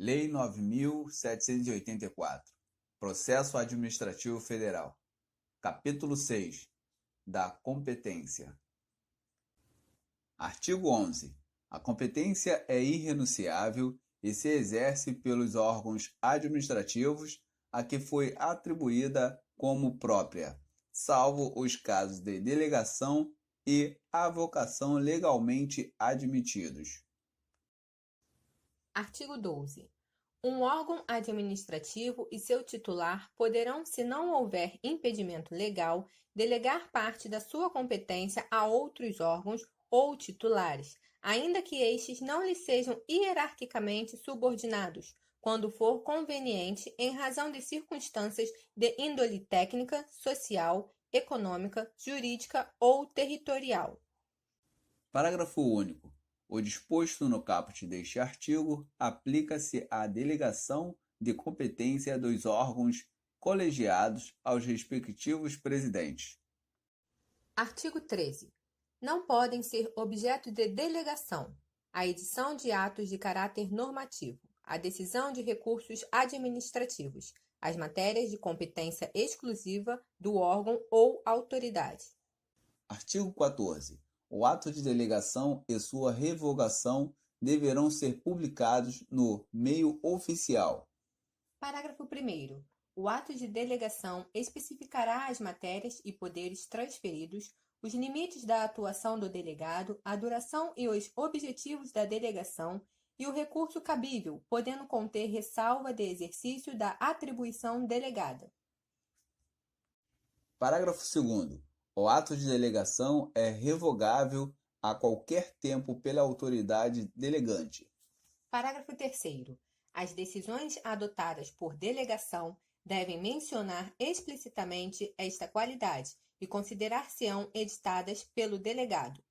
Lei 9.784. Processo Administrativo Federal. Capítulo 6. Da competência. Artigo 11. A competência é irrenunciável e se exerce pelos órgãos administrativos a que foi atribuída como própria, salvo os casos de delegação e avocação legalmente admitidos. Artigo 12. Um órgão administrativo e seu titular poderão, se não houver impedimento legal, delegar parte da sua competência a outros órgãos ou titulares, ainda que estes não lhes sejam hierarquicamente subordinados, quando for conveniente em razão de circunstâncias de índole técnica, social, econômica, jurídica ou territorial. Parágrafo único. O disposto no caput deste artigo aplica-se à delegação de competência dos órgãos colegiados aos respectivos presidentes. Artigo 13. Não podem ser objeto de delegação a edição de atos de caráter normativo, a decisão de recursos administrativos, as matérias de competência exclusiva do órgão ou autoridade. Artigo 14. O ato de delegação e sua revogação deverão ser publicados no Meio Oficial. Parágrafo 1º. O ato de delegação especificará as matérias e poderes transferidos, os limites da atuação do delegado, a duração e os objetivos da delegação e o recurso cabível, podendo conter ressalva de exercício da atribuição delegada. Parágrafo 2º. O ato de delegação é revogável a qualquer tempo pela autoridade delegante. Parágrafo 3º. As decisões adotadas por delegação devem mencionar explicitamente esta qualidade e considerar-se-ão editadas pelo delegado.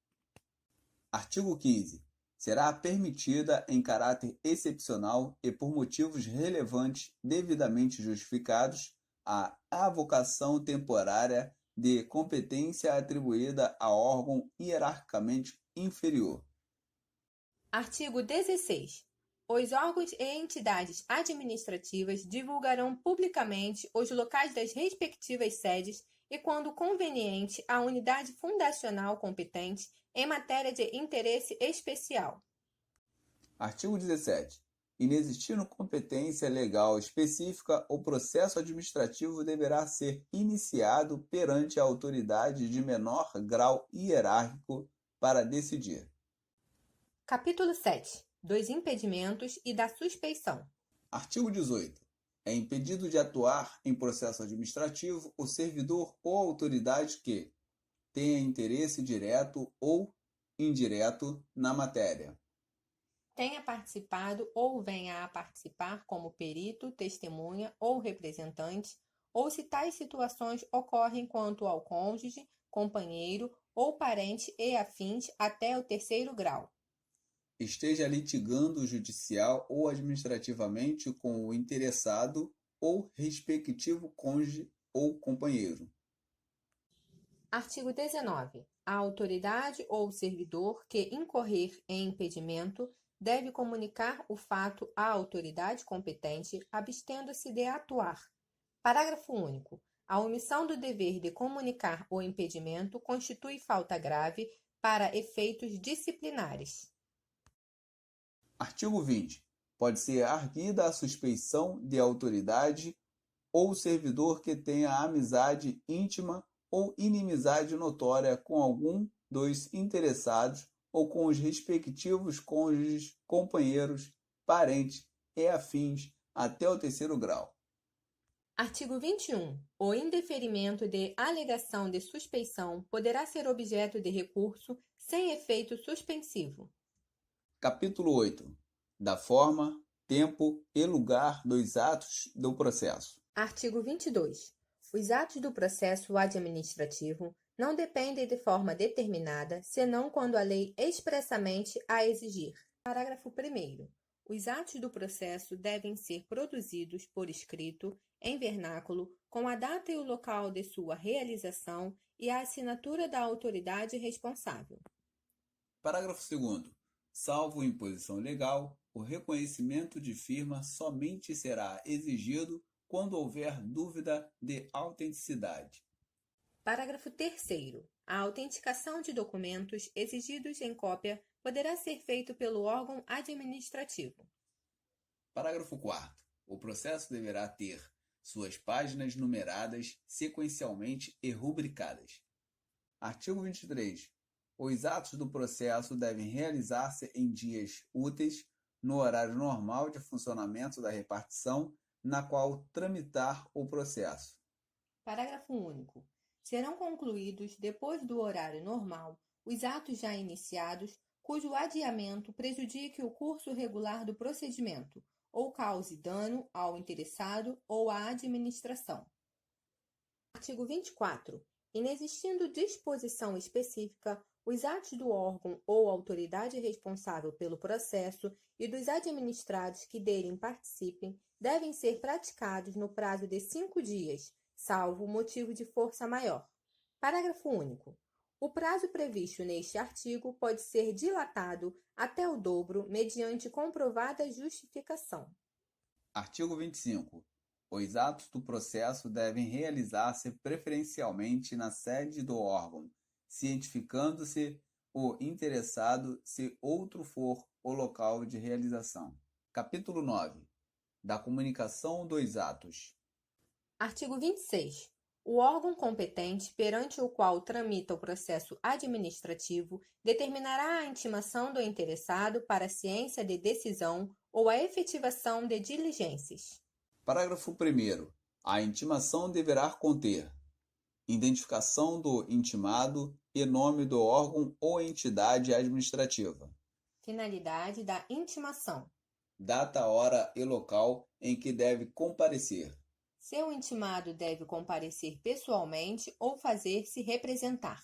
Artigo 15. Será permitida, em caráter excepcional e por motivos relevantes devidamente justificados, a avocação temporária de competência atribuída a órgão hierarquicamente inferior. Artigo 16. Os órgãos e entidades administrativas divulgarão publicamente os locais das respectivas sedes e, quando conveniente, a unidade fundacional competente em matéria de interesse especial. Artigo 17. Inexistindo competência legal específica, o processo administrativo deverá ser iniciado perante a autoridade de menor grau hierárquico para decidir. Capítulo 7. Dos impedimentos e da suspeição. Artigo 18. É impedido de atuar em processo administrativo o servidor ou autoridade que tenha interesse direto ou indireto na matéria, Tenha participado ou venha a participar como perito, testemunha ou representante, ou se tais situações ocorrem quanto ao cônjuge, companheiro ou parente e afins até o 3º grau. esteja litigando judicial ou administrativamente com o interessado ou respectivo cônjuge ou companheiro. Artigo 19. A autoridade ou servidor que incorrer em impedimento deve comunicar o fato à autoridade competente, abstendo-se de atuar. Parágrafo único. A omissão do dever de comunicar o impedimento constitui falta grave para efeitos disciplinares. Artigo 20. Pode ser arguida a suspeição de autoridade ou servidor que tenha amizade íntima ou inimizade notória com algum dos interessados ou com os respectivos cônjuges, companheiros, parentes e afins até o 3º grau. Artigo 21. O indeferimento de alegação de suspeição poderá ser objeto de recurso sem efeito suspensivo. Capítulo 8. Da forma, tempo e lugar dos atos do processo. Artigo 22. Os atos do processo administrativo não dependem de forma determinada, senão quando a lei expressamente a exigir. Parágrafo 1º. Os atos do processo devem ser produzidos por escrito, em vernáculo, com a data e o local de sua realização e a assinatura da autoridade responsável. Parágrafo 2º. Salvo imposição legal, o reconhecimento de firma somente será exigido quando houver dúvida de autenticidade. Parágrafo 3º. A autenticação de documentos exigidos em cópia poderá ser feito pelo órgão administrativo. Parágrafo 4º. O processo deverá ter suas páginas numeradas sequencialmente e rubricadas. Artigo 23. Os atos do processo devem realizar-se em dias úteis, no horário normal de funcionamento da repartição, na qual tramitar o processo. Parágrafo único. Serão concluídos, depois do horário normal, os atos já iniciados, cujo adiamento prejudique o curso regular do procedimento, ou cause dano ao interessado ou à administração. Artigo 24. Inexistindo disposição específica, os atos do órgão ou autoridade responsável pelo processo e dos administrados que dele participem devem ser praticados no prazo de 5 dias, salvo motivo de força maior. Parágrafo único. O prazo previsto neste artigo pode ser dilatado até o dobro mediante comprovada justificação. Artigo 25. Os atos do processo devem realizar-se preferencialmente na sede do órgão, cientificando-se o interessado se outro for o local de realização. Capítulo 9. Da comunicação dos atos. Artigo 26. O órgão competente perante o qual tramita o processo administrativo determinará a intimação do interessado para a ciência de decisão ou a efetivação de diligências. Parágrafo 1º. A intimação deverá conter identificação do intimado e nome do órgão ou entidade administrativa. Finalidade da intimação. Data, hora e local em que deve comparecer. Seu intimado deve comparecer pessoalmente ou fazer-se representar.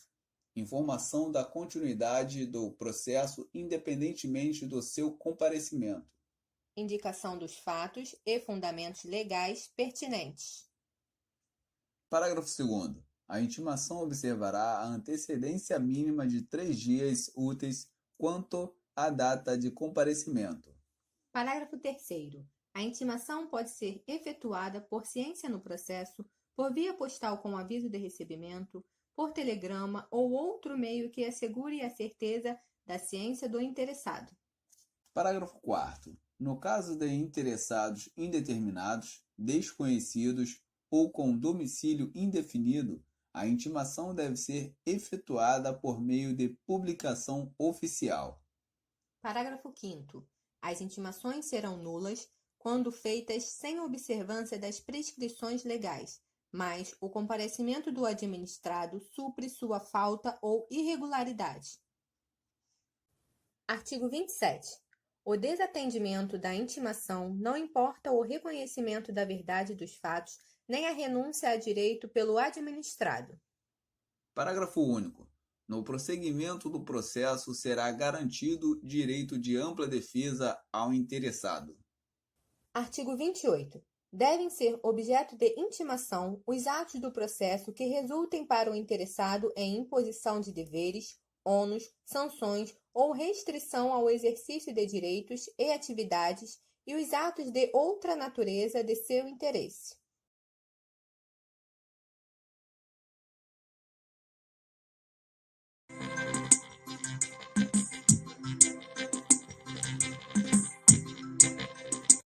Informação da continuidade do processo independentemente do seu comparecimento. Indicação dos fatos e fundamentos legais pertinentes. Parágrafo 2º. A intimação observará a antecedência mínima de 3 dias úteis quanto à data de comparecimento. Parágrafo 3º. A intimação pode ser efetuada por ciência no processo, por via postal com aviso de recebimento, por telegrama ou outro meio que assegure a certeza da ciência do interessado. Parágrafo 4º. No caso de interessados indeterminados, desconhecidos ou com domicílio indefinido, a intimação deve ser efetuada por meio de publicação oficial. Parágrafo 5º. As intimações serão nulas quando feitas sem observância das prescrições legais, mas o comparecimento do administrado supre sua falta ou irregularidade. Artigo 27. O desatendimento da intimação não importa o reconhecimento da verdade dos fatos, nem a renúncia a direito pelo administrado. Parágrafo único. No prosseguimento do processo será garantido direito de ampla defesa ao interessado. Artigo 28. Devem ser objeto de intimação os atos do processo que resultem para o interessado em imposição de deveres, ônus, sanções ou restrição ao exercício de direitos e atividades e os atos de outra natureza de seu interesse.